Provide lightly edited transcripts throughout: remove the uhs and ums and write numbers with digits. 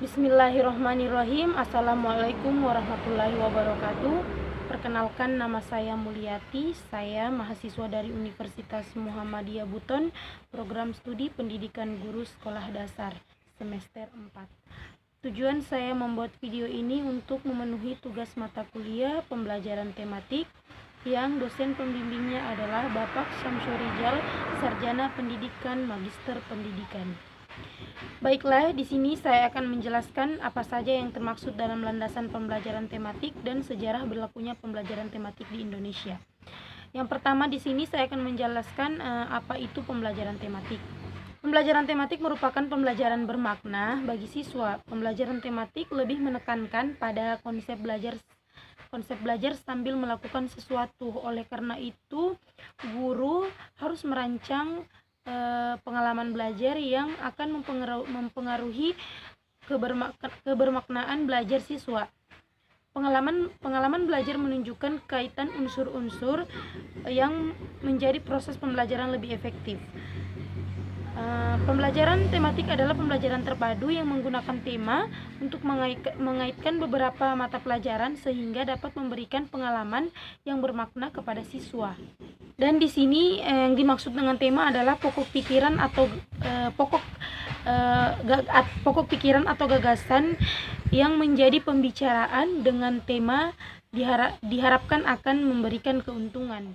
Bismillahirrohmanirrohim. Assalamualaikum warahmatullahi wabarakatuh. Perkenalkan, nama saya Mulyati. Saya mahasiswa dari Universitas Muhammadiyah Buton, program studi pendidikan guru sekolah dasar semester 4. Tujuan saya membuat video ini untuk memenuhi tugas mata kuliah pembelajaran tematik yang dosen pembimbingnya adalah Bapak Syamsurijal, Sarjana Pendidikan, Magister Pendidikan. Baiklah, di sini saya akan menjelaskan apa saja yang termaksud dalam landasan pembelajaran tematik dan sejarah berlakunya pembelajaran tematik di Indonesia. Yang pertama, di sini saya akan menjelaskan apa itu pembelajaran tematik. Pembelajaran tematik merupakan pembelajaran bermakna bagi siswa. Pembelajaran tematik lebih menekankan pada konsep belajar sambil melakukan sesuatu. Oleh karena itu, guru harus merancang pengalaman belajar yang akan mempengaruhi kebermaknaan belajar siswa. Pengalaman belajar menunjukkan kaitan unsur-unsur yang menjadi proses pembelajaran lebih efektif. Pembelajaran tematik adalah pembelajaran terpadu yang menggunakan tema untuk mengaitkan beberapa mata pelajaran sehingga dapat memberikan pengalaman yang bermakna kepada siswa. Dan di sini yang dimaksud dengan tema adalah pokok pikiran atau gagasan yang menjadi pembicaraan dengan tema diharapkan akan memberikan keuntungan.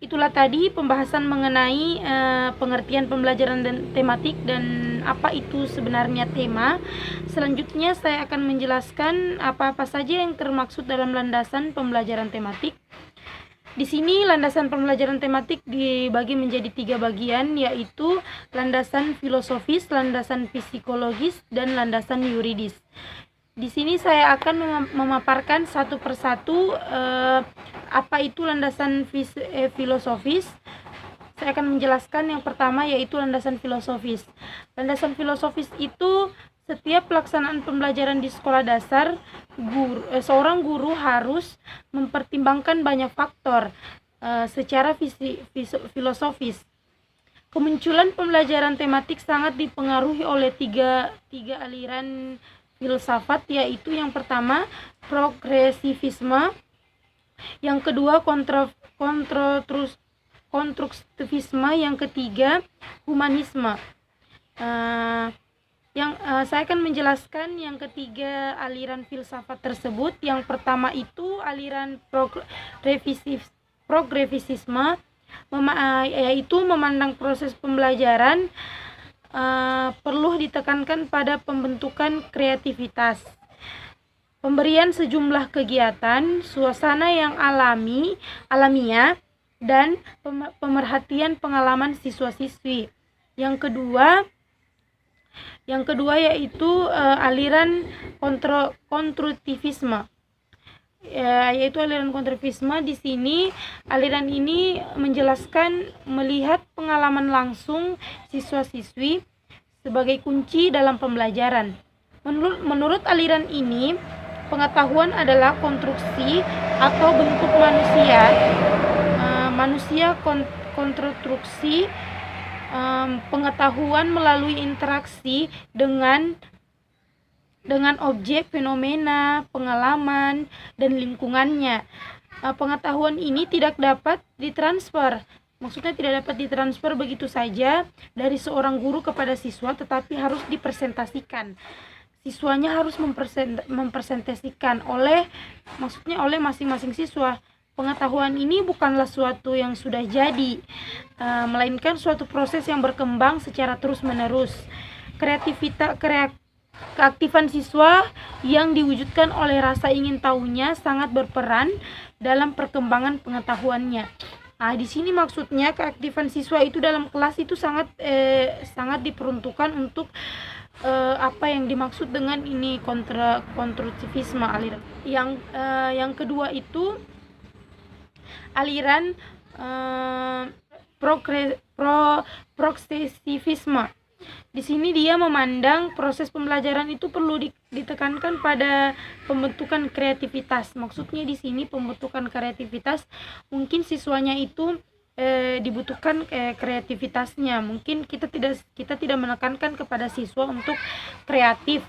Itulah tadi pembahasan mengenai pengertian pembelajaran tematik dan apa itu sebenarnya tema. Selanjutnya saya akan menjelaskan apa-apa saja yang termaksud dalam landasan pembelajaran tematik. Di sini landasan pembelajaran tematik dibagi menjadi 3 bagian, yaitu landasan filosofis, landasan psikologis, dan landasan yuridis. Di sini saya akan memaparkan satu persatu apa itu landasan filosofis. Saya akan menjelaskan yang pertama, yaitu landasan filosofis. Landasan filosofis itu setiap pelaksanaan pembelajaran di sekolah dasar, seorang guru harus mempertimbangkan banyak faktor secara filosofis. Kemunculan pembelajaran tematik sangat dipengaruhi oleh tiga aliran filsafat, yaitu yang pertama progresivisme, yang kedua konstruktivisme, yang ketiga humanisme. Saya akan menjelaskan yang ketiga aliran filsafat tersebut. Yang pertama itu aliran progresivisme, yaitu memandang proses pembelajaran perlu ditekankan pada pembentukan kreativitas, pemberian sejumlah kegiatan, suasana yang alamiah, dan pemerhatian pengalaman siswa-siswi. Yang kedua yaitu aliran konstruktivisme. Yaitu aliran konstruktivisme. Di sini aliran ini menjelaskan melihat pengalaman langsung siswa-siswi sebagai kunci dalam pembelajaran. Menurut aliran ini, pengetahuan adalah konstruksi atau bentuk manusia konstruksi pengetahuan melalui interaksi dengan objek, fenomena, pengalaman, dan lingkungannya. Pengetahuan ini tidak dapat ditransfer. Maksudnya tidak dapat ditransfer begitu saja dari seorang guru kepada siswa, tetapi harus dipresentasikan. Siswanya harus mempresentasikan oleh masing-masing siswa. Pengetahuan ini bukanlah suatu yang sudah jadi, melainkan suatu proses yang berkembang secara terus-menerus. Keaktifan siswa yang diwujudkan oleh rasa ingin tahunya sangat berperan dalam perkembangan pengetahuannya. Di sini maksudnya keaktifan siswa itu dalam kelas itu sangat diperuntukkan untuk apa yang dimaksud dengan ini konstruktivisme aliran. Yang kedua itu aliran progresivisme. Di sini dia memandang proses pembelajaran itu perlu ditekankan pada pembentukan kreativitas. Maksudnya di sini pembentukan kreativitas, mungkin siswanya itu dibutuhkan kreativitasnya. Mungkin kita tidak menekankan kepada siswa untuk kreatif,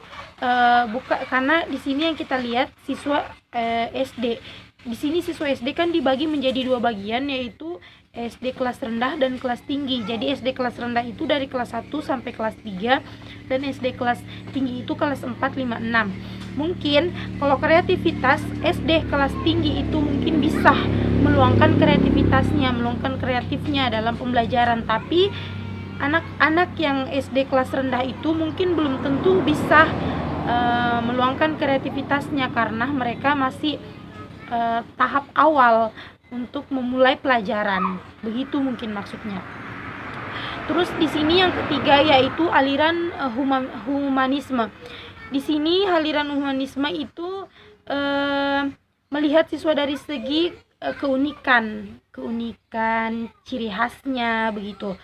karena di sini yang kita lihat siswa SD. Di sini siswa SD kan dibagi menjadi 2 bagian, yaitu SD kelas rendah dan kelas tinggi. Jadi SD kelas rendah itu dari kelas 1 sampai kelas 3, dan SD kelas tinggi itu kelas 4, 5, 6. Mungkin kalau kreativitas SD kelas tinggi itu mungkin bisa meluangkan kreatifnya dalam pembelajaran, tapi anak-anak yang SD kelas rendah itu mungkin belum tentu bisa meluangkan kreativitasnya karena mereka masih tahap awal untuk memulai pelajaran. Begitu mungkin maksudnya. Terus di sini yang ketiga yaitu aliran humanisme. Di sini aliran humanisme itu melihat siswa dari segi keunikan, ciri khasnya begitu.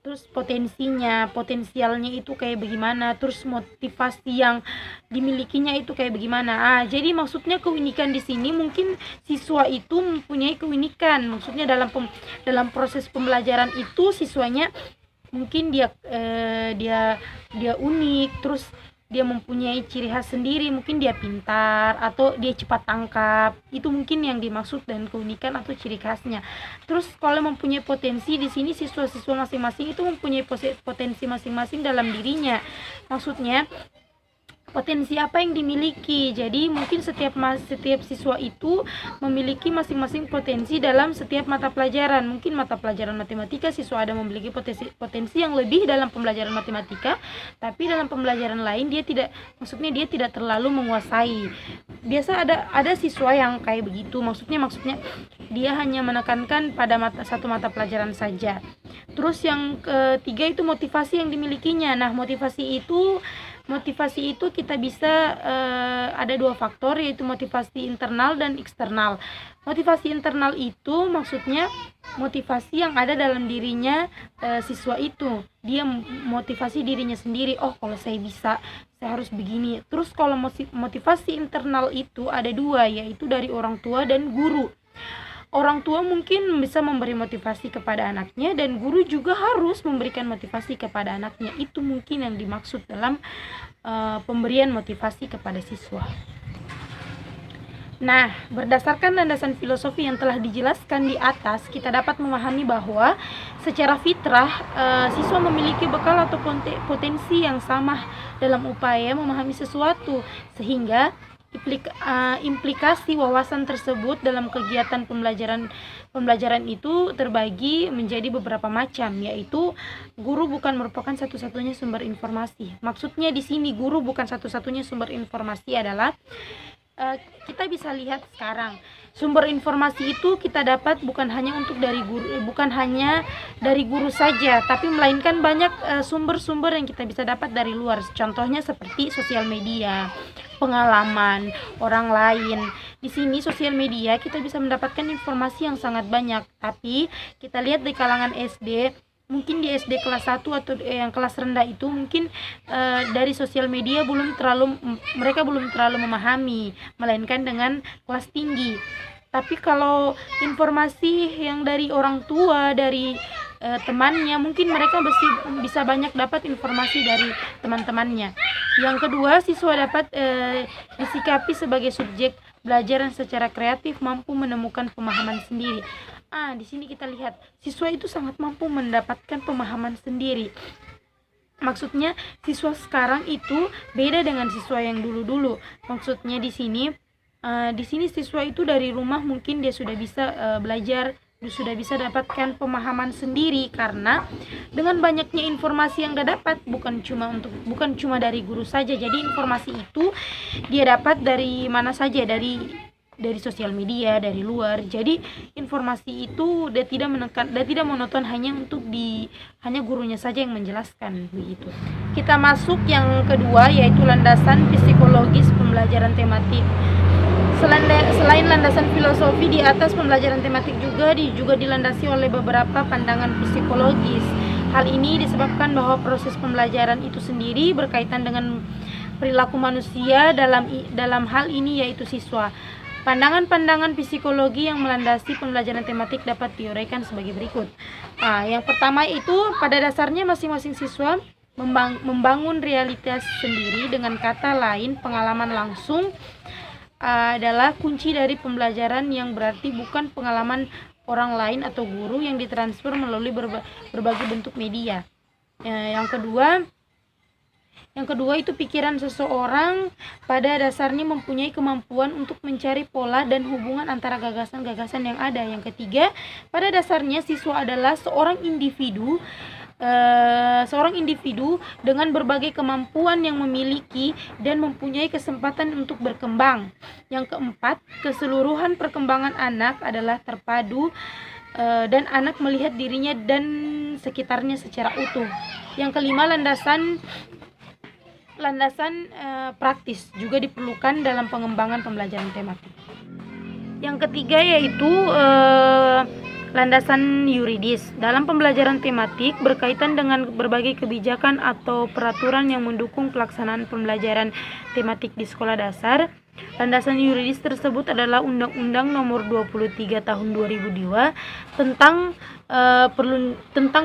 Terus potensialnya itu kayak bagaimana, terus motivasi yang dimilikinya itu kayak bagaimana. Jadi maksudnya keunikan di sini mungkin siswa itu mempunyai keunikan. Maksudnya dalam proses pembelajaran itu siswanya mungkin dia unik, terus dia mempunyai ciri khas sendiri, mungkin dia pintar atau dia cepat tangkap. Itu mungkin yang dimaksud dan keunikan atau ciri khasnya. Terus kalau mempunyai potensi, di sini siswa-siswa masing-masing itu mempunyai potensi masing-masing dalam dirinya. Maksudnya potensi apa yang dimiliki. Jadi mungkin setiap siswa itu memiliki masing-masing potensi dalam setiap mata pelajaran. Mungkin mata pelajaran matematika siswa ada memiliki potensi yang lebih dalam pembelajaran matematika, tapi dalam pembelajaran lain dia tidak terlalu menguasai. Biasa ada siswa yang kayak begitu. Maksudnya dia hanya menekankan pada satu mata pelajaran saja. Terus yang ketiga itu motivasi yang dimilikinya. Nah, motivasi itu kita bisa ada 2 faktor, yaitu motivasi internal dan eksternal. Motivasi internal itu maksudnya motivasi yang ada dalam dirinya siswa itu. Dia motivasi dirinya sendiri, kalau saya bisa, saya harus begini. Terus kalau motivasi internal itu ada 2, yaitu dari orang tua dan guru. Orang tua mungkin bisa memberi motivasi kepada anaknya, dan guru juga harus memberikan motivasi kepada anaknya. Itu mungkin yang dimaksud dalam pemberian motivasi kepada siswa. Nah, berdasarkan landasan filosofi yang telah dijelaskan di atas, kita dapat memahami bahwa secara fitrah siswa memiliki bekal atau potensi yang sama dalam upaya memahami sesuatu, sehingga implikasi wawasan tersebut dalam kegiatan pembelajaran itu terbagi menjadi beberapa macam, yaitu guru bukan merupakan satu-satunya sumber informasi. Maksudnya di sini guru bukan satu-satunya sumber informasi adalah kita bisa lihat sekarang sumber informasi itu kita dapat bukan hanya dari guru saja, tapi melainkan banyak sumber-sumber yang kita bisa dapat dari luar. Contohnya seperti sosial media, pengalaman orang lain. Di sini sosial media kita bisa mendapatkan informasi yang sangat banyak, tapi kita lihat di kalangan SD, mungkin di SD kelas 1 atau yang kelas rendah itu mungkin dari sosial media mereka belum terlalu memahami, melainkan dengan kelas tinggi. Tapi kalau informasi yang dari orang tua, dari temannya, mungkin mereka bisa banyak dapat informasi dari teman-temannya. Yang kedua, siswa dapat disikapi sebagai subjek belajar yang secara kreatif mampu menemukan pemahaman sendiri. Di sini kita lihat siswa itu sangat mampu mendapatkan pemahaman sendiri. Maksudnya siswa sekarang itu beda dengan siswa yang dulu-dulu. Maksudnya di sini siswa itu dari rumah mungkin dia sudah bisa belajar, sudah bisa dapatkan pemahaman sendiri, karena dengan banyaknya informasi yang dia dapat bukan cuma dari guru saja. Jadi informasi itu dia dapat dari mana saja, dari sosial media, dari luar. Jadi informasi itu dia tidak monoton hanya gurunya saja yang menjelaskan begitu. Kita masuk yang kedua, yaitu landasan psikologis pembelajaran tematik. Selain landasan filosofi, di atas pembelajaran tematik juga dilandasi oleh beberapa pandangan psikologis. Hal ini disebabkan bahwa proses pembelajaran itu sendiri berkaitan dengan perilaku manusia, dalam hal ini yaitu siswa. Pandangan-pandangan psikologi yang melandasi pembelajaran tematik dapat diuraikan sebagai berikut. Yang pertama itu, pada dasarnya masing-masing siswa membangun realitas sendiri. Dengan kata lain, pengalaman langsung adalah kunci dari pembelajaran, yang berarti bukan pengalaman orang lain atau guru yang ditransfer melalui berbagai bentuk media. Yang kedua itu, pikiran seseorang pada dasarnya mempunyai kemampuan untuk mencari pola dan hubungan antara gagasan-gagasan yang ada. Yang ketiga, pada dasarnya siswa adalah seorang individu dengan berbagai kemampuan yang memiliki dan mempunyai kesempatan untuk berkembang. Yang keempat, keseluruhan perkembangan anak adalah terpadu dan anak melihat dirinya dan sekitarnya secara utuh. Yang kelima, landasan praktis juga diperlukan dalam pengembangan pembelajaran tematik. Yang ketiga yaitu landasan yuridis. Dalam pembelajaran tematik berkaitan dengan berbagai kebijakan atau peraturan yang mendukung pelaksanaan pembelajaran tematik di sekolah dasar. Landasan yuridis tersebut adalah Undang-Undang Nomor 23 Tahun 2002 tentang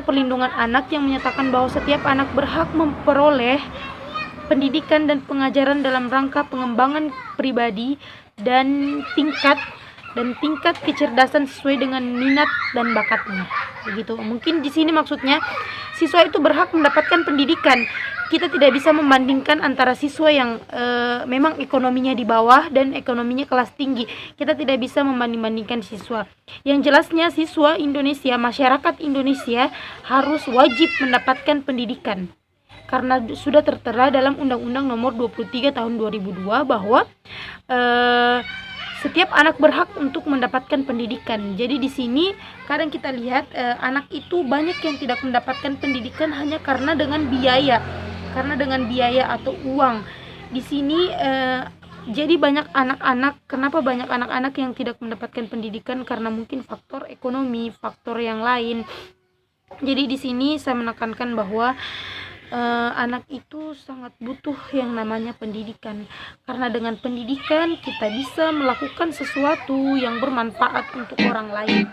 perlindungan anak, yang menyatakan bahwa setiap anak berhak memperoleh pendidikan dan pengajaran dalam rangka pengembangan pribadi dan tingkat kecerdasan sesuai dengan minat dan bakatnya. Begitu. Mungkin di sini maksudnya siswa itu berhak mendapatkan pendidikan. Kita tidak bisa membandingkan antara siswa yang memang ekonominya di bawah dan ekonominya kelas tinggi. Kita tidak bisa membanding-bandingkan siswa. Yang jelasnya siswa Indonesia, masyarakat Indonesia harus wajib mendapatkan pendidikan. Karena sudah tertera dalam Undang-Undang Nomor 23 Tahun 2002 bahwa setiap anak berhak untuk mendapatkan pendidikan. Jadi di sini kadang kita lihat anak itu banyak yang tidak mendapatkan pendidikan hanya karena dengan biaya atau uang. Di sini jadi banyak anak-anak, kenapa banyak anak-anak yang tidak mendapatkan pendidikan? Karena mungkin faktor ekonomi, faktor yang lain. Jadi di sini saya menekankan bahwa anak itu sangat butuh yang namanya pendidikan, karena dengan pendidikan kita bisa melakukan sesuatu yang bermanfaat untuk orang lain.